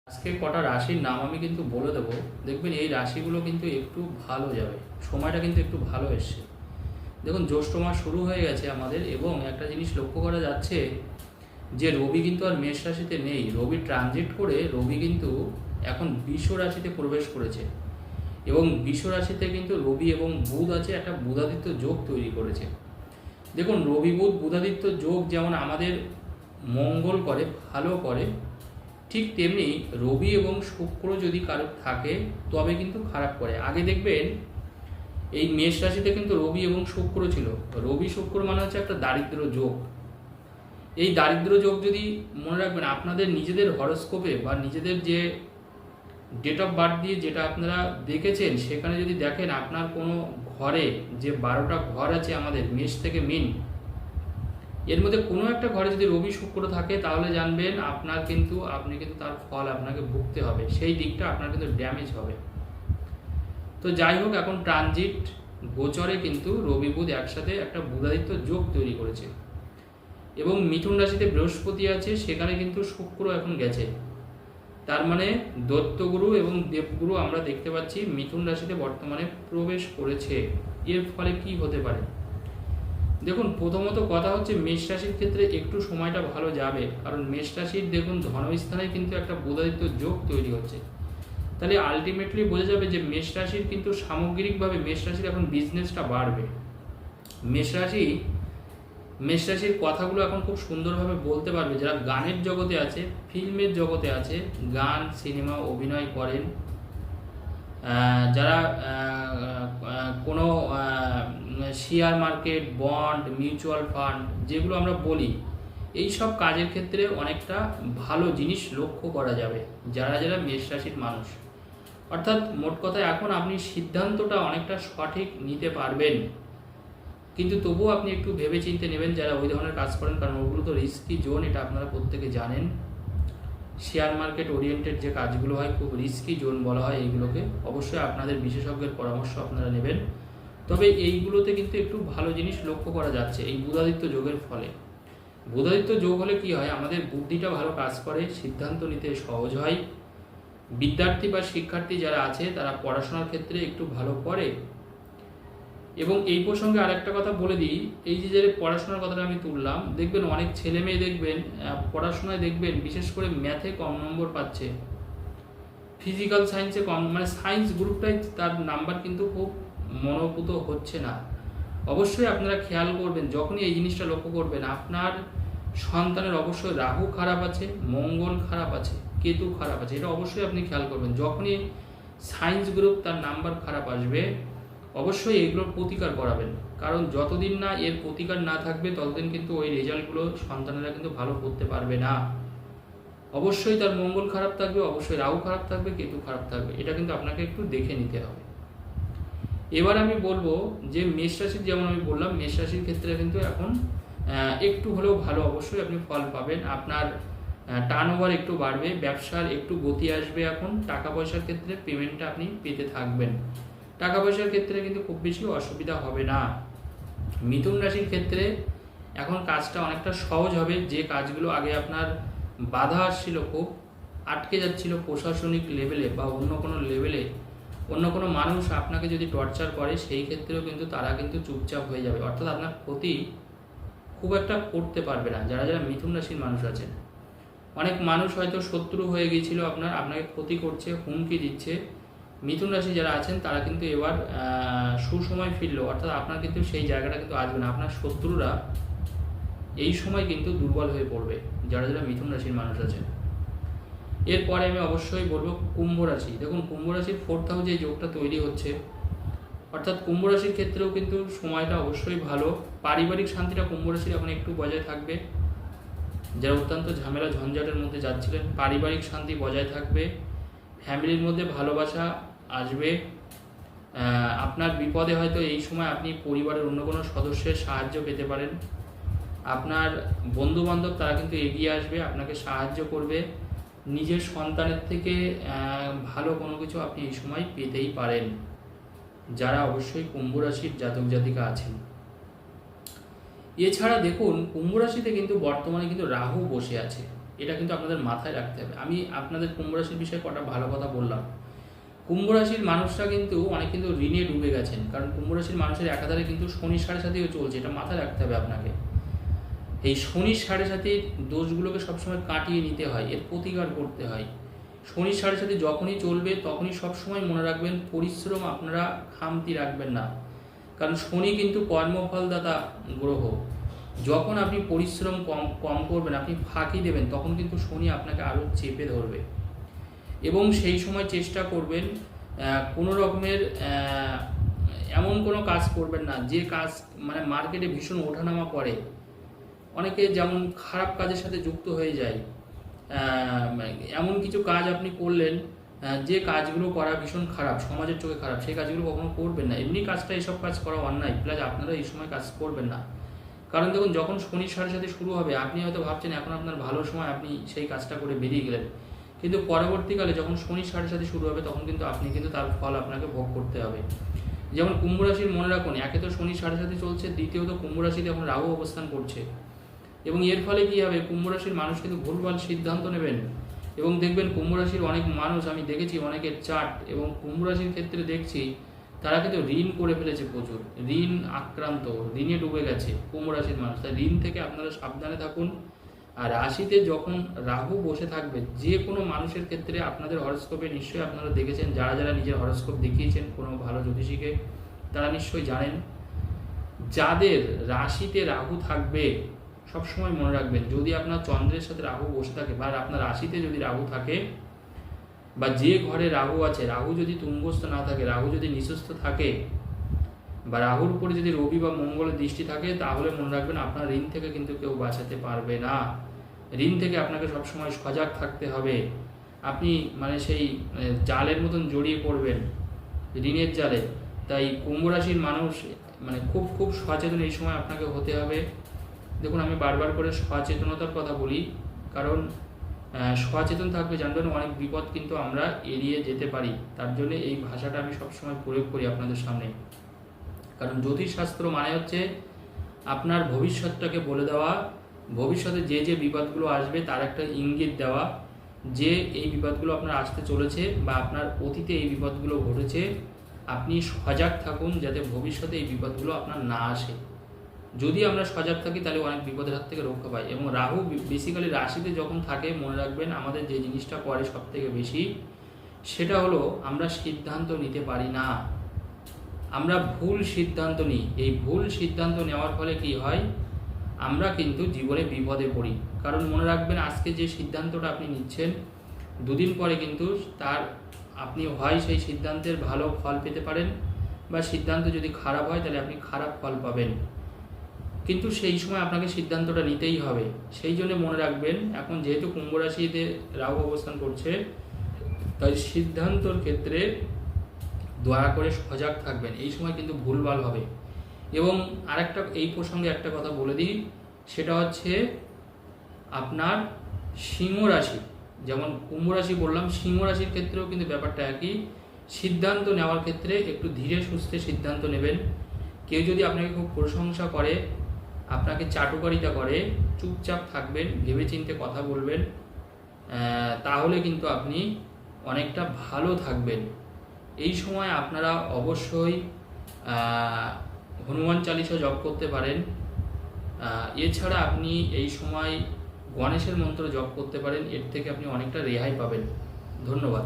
আজকে কটা রাশির নাম আমি কিন্তু বলে দেবো। দেখবেন এই রাশিগুলো কিন্তু একটু ভালো যাবে, সময়টা কিন্তু একটু ভালো এসছে। দেখুন, জ্যৈষ্ঠ মাস শুরু হয়ে গেছে আমাদের, এবং একটা জিনিস লক্ষ্য করা যাচ্ছে যে রবি কিন্তু আর মেষ রাশিতে নেই। রবি ট্রানজিট করে রবি কিন্তু এখন বৃষ রাশিতে প্রবেশ করেছে, এবং বৃষ রাশিতে কিন্তু রবি এবং বুধ আছে, একটা বুধাদিত্য যোগ তৈরি করেছে। দেখুন, রবি বুধ বুধাদিত্য যোগ যেমন আমাদের মঙ্গল করে, ভালো করে, ঠিক তেমনি রবি এবং শুক্র যদি কারো থাকে তবে কিন্তু খারাপ করে। আগে দেখবেন এই মেষ রাশিতে কিন্তু রবি এবং শুক্র ছিল। রবি শুক্র মানে হচ্ছে একটা দারিদ্র যোগ। এই দারিদ্র যোগ যদি মনে রাখবেন আপনাদের নিজেদের হরস্কোপে বা নিজেদের যে ডেট অফ বার্থ দিয়ে যেটা আপনারা দেখেছেন, সেখানে যদি দেখেন আপনার কোনো ঘরে যে 12টা ঘর আছে আমাদের মেষ থেকে মিন, এর মধ্যে কোনো একটা ঘরে যদি রবি শুক্র থাকে তাহলে জানবেন আপনি কিন্তু তার ফল আপনাকে ভুগতে হবে, সেই দিকটা আপনার কিন্তু ড্যামেজ হবে। তো যাই হোক, এখন ট্রানজিট গোচরে কিন্তু রবি বুধ একসাথে একটা বুধাদিত্য যোগ তৈরি করেছে, এবং মিথুন রাশিতে বৃহস্পতি আছে, সেখানে কিন্তু শুক্র এখন গেছে। তার মানে দত্তগুরু এবং দেবগুরু আমরা দেখতে পাচ্ছি মিথুন রাশিতে বর্তমানে প্রবেশ করেছে। এর ফলে কি হতে পারে? দেখুন, প্রথমত কথা হচ্ছে মেষ রাশির ক্ষেত্রে একটু সময়টা ভালো যাবে, কারণ মেষ রাশির দেখুন ধনস্থানে কিন্তু একটা বুধাদিত্য যোগ তৈরি হচ্ছে। তাহলে আলটিমেটলি বোঝা যাবে যে মেষ রাশির কিন্তু সামগ্রিকভাবে মেষ রাশির এখন বিজনেসটা বাড়বে। মেষ রাশির কথাগুলো এখন খুব সুন্দরভাবে বলতে পারবে যারা গানের জগতে আছে, ফিল্মের জগতে আছে, গান সিনেমা অভিনয় করেন, যারা কোনো share market, bond, mutual fund যেগুলো আমরা বলি, এই সব কাজের ক্ষেত্রে অনেকটা ভালো জিনিস লক্ষ্য করা যাবে যারা যারা মেষ রাশির মানুষ। অর্থাৎ মোট কথা এখন আপনি সিদ্ধান্তটা অনেকটা সঠিক নিতে পারবেন, কিন্তু তবুও আপনি একটু ভেবে চিন্তে নেবেন যারা ওই ধরনের কাজ করেন, কারণ ওগুলো তো রিস্কি জোন, এটা আপনারা প্রত্যেকে জানেন। শেয়ার মার্কেট ওরিয়েন্টেড যে কাজগুলো হয় খুব রিস্কি জোন বলা হয় এইগুলোকে। অবশ্যই আপনাদের বিশেষজ্ঞের পরামর্শ আপনারা নেবেন। তবে এইগুলোতে কিন্তু একটু ভালো জিনিস লক্ষ্য করা যাচ্ছে এই বুধাদিত্য যোগের ফলে। বুধাদিত্য যোগ হলে কি হয়, আমাদের বুদ্ধিটা ভালো কাজ করে, সিদ্ধান্ত নিতে সহজ হয়। বিদ্যার্থী বা শিক্ষার্থী যারা আছে তারা পড়াশোনার ক্ষেত্রে একটু ভালো করে। এবং এই প্রসঙ্গে আরেকটা কথা বলে দিই, এই যে পড়াশোনার কথাটা আমি তুললাম, দেখবেন অনেক ছেলে মেয়ে দেখবেন পড়াশোনায় দেখবেন বিশেষ করে ম্যাথে কম নম্বর পাচ্ছে, ফিজিক্যাল সায়েন্সে কম, মানে সায়েন্স গ্রুপটাই তার নাম্বার কিন্তু খুব মনোপুত হচ্ছে না। অবশ্যই আপনারা খেয়াল করবেন, যখনই এই জিনিসটা লক্ষ্য করবেন আপনার সন্তানের অবশ্যই রাহু খারাপ আছে, মঙ্গল খারাপ আছে, কেতু খারাপ আছে, এটা অবশ্যই আপনি খেয়াল করবেন। যখনই সায়েন্স গ্রুপ তার নাম্বার খারাপ আসবে অবশ্যই এগুলোর প্রতিকার করাবেন, কারণ যতদিন না এর প্রতিকার না থাকবে ততদিন কিন্তু ওই রেজাল্টগুলো সন্তানেরা কিন্তু ভালো করতে পারবে না। অবশ্যই তার মঙ্গল খারাপ থাকবে, অবশ্যই রাহু খারাপ থাকবে, কেতু খারাপ থাকবে, এটা কিন্তু আপনাকে একটু দেখে নিতে হবে। এবার আমি বলবো যে মেষ রাশির, যেমন আমি বললাম মেষ রাশির ক্ষেত্রে কিন্তু এখন একটু হলেও ভালো অবশ্যই আপনি ফল পাবেন। আপনার টার্নওভার একটু বাড়বে, ব্যবসার একটু গতি আসবে, এখন টাকা পয়সার ক্ষেত্রে পেমেন্টটা আপনি পেতে থাকবেন। টাকা পয়সার ক্ষেত্রে কিন্তু খুব বেশি অসুবিধা হবে না। মিথুন রাশির ক্ষেত্রে এখন কাজটা অনেকটা সহজ হবে। যে কাজগুলো আগে আপনার বাধা আসছিল, খুব আটকে যাচ্ছিল প্রশাসনিক লেভেলে বা অন্য কোনো লেভেলে, অন্য কোনো মানুষ আপনাকে যদি টর্চার করে, সেই ক্ষেত্রেও কিন্তু তারা কিন্তু চুপচাপ হয়ে যাবে, অর্থাৎ আপনার ক্ষতি খুব একটা করতে পারবে না। যারা যারা মিথুন রাশির মানুষ আছেন, অনেক মানুষ হয়তো শত্রু হয়ে গিয়েছিল, আপনাকে ক্ষতি করছে, হুমকি দিচ্ছে, মিথুন রাশি যারা আছেন তারা কিন্তু এবার সুসময় ফিরলো, অর্থাৎ আপনার কিন্তু সেই জায়গাটা কিন্তু আসবে না। আপনার শত্রুরা এই সময় কিন্তু দুর্বল হয়ে পড়বে যারা যারা মিথুন রাশির মানুষ আছেন। এরপরে আমি অবশ্যই বলবো কুম্ভ রাশি। দেখুন, কুম্ভ রাশির 4th হাউসে এই যোগটা তৈরি হচ্ছে, অর্থাৎ কুম্ভ রাশির ক্ষেত্রেও কিন্তু সময়টা অবশ্যই ভালো। পারিবারিক শান্তিটা কুম্ভ রাশির এখন একটু বজায় থাকবে। যারা অত্যন্ত ঝামেলা ঝঞ্ঝাটের মধ্যে যাচ্ছিলেন, পারিবারিক শান্তি বজায় থাকবে, ফ্যামিলির মধ্যে ভালোবাসা আসবে। আপনার বিপদে হয়তো এই সময় আপনি পরিবারের অন্য কোনো সদস্যের সাহায্য পেতে পারেন। আপনার বন্ধু বান্ধব তারা কিন্তু এগিয়ে আসবে, আপনাকে সাহায্য করবে। নিজের সন্তানের থেকে ভালো কোনো কিছু আপনি এই সময় পেতেই পারেন, যারা অবশ্যই কুম্ভ রাশির জাতক জাতিকা আছেন। এছাড়া দেখুন, কুম্ভ রাশিতে কিন্তু বর্তমানে কিন্তু রাহু বসে আছে, এটা কিন্তু আপনাদের মাথায় রাখতে হবে। আমি আপনাদের কুম্ভ রাশির বিষয়ে কটা ভালো কথা বললাম। কুম্ভ রাশির মানুষরা কিন্তু অনেক কিন্তু ঋণে ডুবে গেছেন, কারণ কুম্ভ রাশির মানুষের একাধারে কিন্তু শনি সাড়ে সাথেও চলছে, এটা মাথায় রাখতে হবে আপনাকে। এই শনি সাড়ে সাথীর দোষগুলোকে সবসময় কাটিয়ে নিতে হয়, এর প্রতিকার করতে হয়। শনি সাড়ে সাথী যখনই চলবে তখনই সবসময় মনে রাখবেন পরিশ্রম আপনারা খামতি রাখবেন না, কারণ শনি কিন্তু কর্মফলদাতা গ্রহ। যখন আপনি পরিশ্রম কম কম করবেন, আপনি ফাঁকি দেবেন, তখন কিন্তু শনি আপনাকে আরও চেপে ধরবে। এবং সেই সময় চেষ্টা করবেন কোনো রকমের এমন কোনো কাজ করবেন না যে কাজ মানে মার্কেটে ভীষণ ওঠানামা করে। অনেকে যেমন খারাপ কাজের সাথে যুক্ত হয়ে যায়, এমন কিছু কাজ আপনি করলেন যে কাজগুলো করা ভীষণ খারাপ, সমাজের চোখে খারাপ, সেই কাজগুলো কখনো করবেন না। এমনি কাজটা এইসব কাজ করা অন্যায়, প্লাস আপনারা এই সময় কাজ করবেন না। কারণ দেখুন, যখন শনির সাড়ে সাথে শুরু হবে, আপনি হয়তো ভাবছেন এখন আপনার ভালো সময়, আপনি সেই কাজটা করে বেরিয়ে গেলেন, কিন্তু পরবর্তীকালে যখন শনির সাড়ে সাথে শুরু হবে তখন কিন্তু আপনি কিন্তু তার ফল আপনাকে ভোগ করতে হবে। যেমন কুম্ভ রাশির মনে রাখুন, একে তো শনির সাড়ে সাথে চলছে, দ্বিতীয়ত কুম্ভ রাশিতে এখন রাহু অবস্থান করছে। এবং এর ফলে কী হবে, কুম্ভ রাশির মানুষ কিন্তু ভুলভাল সিদ্ধান্ত নেবেন। এবং দেখবেন কুম্ভ রাশির অনেক মানুষ, আমি দেখেছি অনেকের চার্ট, এবং কুম্ভ রাশির ক্ষেত্রে দেখছি তারা কিন্তু ঋণ করে ফেলেছে প্রচুর, ঋণ আক্রান্ত, ঋণে ডুবে গেছে কুম্ভ রাশির মানুষ। তাই ঋণ থেকে আপনারা সাবধানে থাকুন। আর রাশিতে যখন রাহু বসে থাকবে, যে কোনো মানুষের ক্ষেত্রে আপনাদের হরস্কোপে নিশ্চয়ই আপনারা দেখেছেন, যারা যারা নিজের হরস্কোপ দেখিয়েছেন কোনো ভালো জ্যোতিষীকে, তারা নিশ্চয়ই জানেন যাদের রাশিতে রাহু থাকবে সবসময় মনে রাখবেন, যদি আপনার চন্দ্রের সাথে রাহু বসে থাকে বা আপনার রাশিতে যদি রাহু থাকে, বা যে ঘরে রাহু আছে, রাহু যদি তুঙ্গস্থ না থাকে, রাহু যদি নিচস্থ থাকে, বা রাহুর উপরে যদি রবি বা মঙ্গলের দৃষ্টি থাকে, তাহলে মনে রাখবেন আপনার ঋণ থেকে কিন্তু কেউ বাঁচাতে পারবে না। ঋণ থেকে আপনাকে সবসময় সজাগ থাকতে হবে। আপনি মানে সেই জালের মতন জড়িয়ে পড়বেন, ঋণের জালে। তাই কুম্ভ রাশির মানুষ মানে খুব খুব সচেতন এই সময় আপনাকে হতে হবে। দেখুন, আমি বারবার করে সচেতনতার কথা বলি, কারণ সচেতন থাকবে জানবেন অনেক বিপদ কিন্তু আমরা এড়িয়ে যেতে পারি। তার জন্য এই ভাষাটা আমি সবসময় প্রয়োগ করি আপনাদের সামনে। কারণ জ্যোতিষশাস্ত্র মানে হচ্ছে আপনার ভবিষ্যৎটাকে বলে দেওয়া, ভবিষ্যতে যে যে বিপদগুলো আসবে তার একটা ইঙ্গিত দেওয়া, যে এই বিপদগুলো আপনার আসতে চলেছে বা আপনার অতীতে এই বিপদগুলো ঘটেছে, আপনি সজাগ থাকুন যাতে ভবিষ্যতে এই বিপদগুলো আপনার না আসে। যদি আমরা সজাগ থাকি তাহলে অনেক বিপদের হাত থেকে রক্ষা পাই। এবং রাহু বেসিক্যালি রাশিতে যখন থাকে, মনে রাখবেন আমাদের যে জিনিসটা করে সব থেকে বেশি, সেটা হলো আমরা সিদ্ধান্ত নিতে পারি না, আমরা ভুল সিদ্ধান্ত নিই। এই ভুল সিদ্ধান্ত নেওয়ার ফলে কি হয়, আমরা কিন্তু জীবনে বিপদে পড়ি। কারণ মনে রাখবেন, আজকে যে সিদ্ধান্তটা আপনি নিচ্ছেন, দুদিন পরে কিন্তু তার আপনি হয় সেই সিদ্ধান্তের ভালো ফল পেতে পারেন, বা সিদ্ধান্ত যদি খারাপ হয় তাহলে আপনি খারাপ ফল পাবেন। কিন্তু সেই সময় আপনাকে সিদ্ধান্তটা নিতেই হবে। সেই জন্য মনে রাখবেন, এখন যেহেতু কুম্ভ রাশিতে রাহু অবস্থান করছে, তাই সিদ্ধান্তর ক্ষেত্রে দয়া করে সজাগ থাকবেন। এই সময় কিন্তু ভুলভাল হবে। এবং আরেকটা এই প্রসঙ্গে একটা কথা বলে দিই, সেটা হচ্ছে আপনার সিংহ রাশি, যেমন কুম্ভ রাশি বললাম, সিংহ রাশির ক্ষেত্রেও কিন্তু ব্যাপারটা একই। সিদ্ধান্ত নেওয়ার ক্ষেত্রে একটু ধীরে সুস্থে সিদ্ধান্ত নেবেন। কেউ যদি আপনাকে খুব প্রশংসা করে, আপনাকে চাটুকারিতা করে, চুপচাপ থাকবেন, ভেবেচিন্তে কথা বলবেন, তাহলে কিন্তু আপনি অনেকটা ভালো থাকবেন। এই সময় আপনারা অবশ্যই হনুমান চালিসা জপ করতে পারেন। এছাড়া আপনি এই সময় গণেশের মন্ত্র জপ করতে পারেন, এর থেকে আপনি অনেকটা রেহাই পাবেন। ধন্যবাদ।